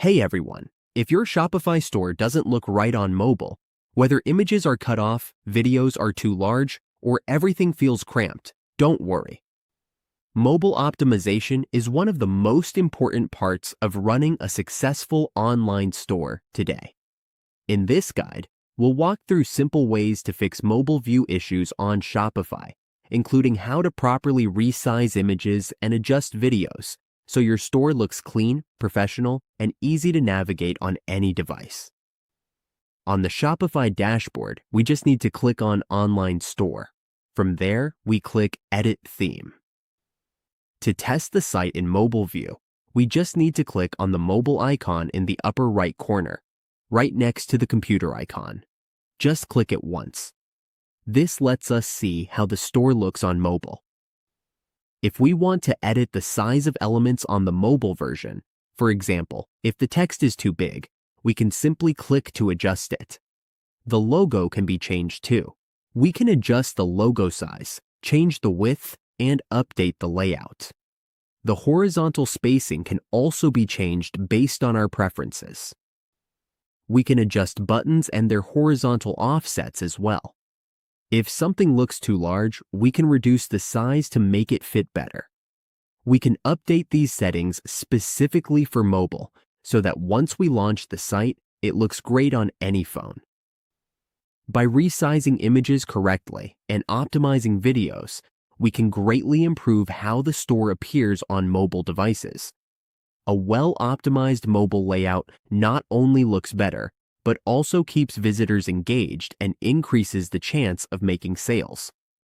Hey everyone, if your Shopify store doesn't look right on mobile, whether images are cut off, videos are too large, or everything feels cramped, don't worry. Mobile optimization is one of the most important parts of running a successful online store today. In this guide, we'll walk through simple ways to fix mobile view issues on Shopify, including how to properly resize images and adjust videos so your store looks clean, professional, and easy to navigate on any device. On the Shopify dashboard, we just need to click on Online Store. From there, we click Edit Theme. To test the site in mobile view, we just need to click on the mobile icon in the upper right corner, right next to the computer icon. Just click it once. This lets us see how the store looks on mobile. If we want to edit the size of elements on the mobile version, for example, if the text is too big, we can simply click to adjust it. The logo can be changed too. We can adjust the logo size, change the width, and update the layout. The horizontal spacing can also be changed based on our preferences. We can adjust buttons and their horizontal offsets as well. If something looks too large, we can reduce the size to make it fit better. We can update these settings specifically for mobile so that once we launch the site, it looks great on any phone. By resizing images correctly and optimizing videos, we can greatly improve how the store appears on mobile devices. A well-optimized mobile layout not only looks better, but also keeps visitors engaged and increases the chance of making sales.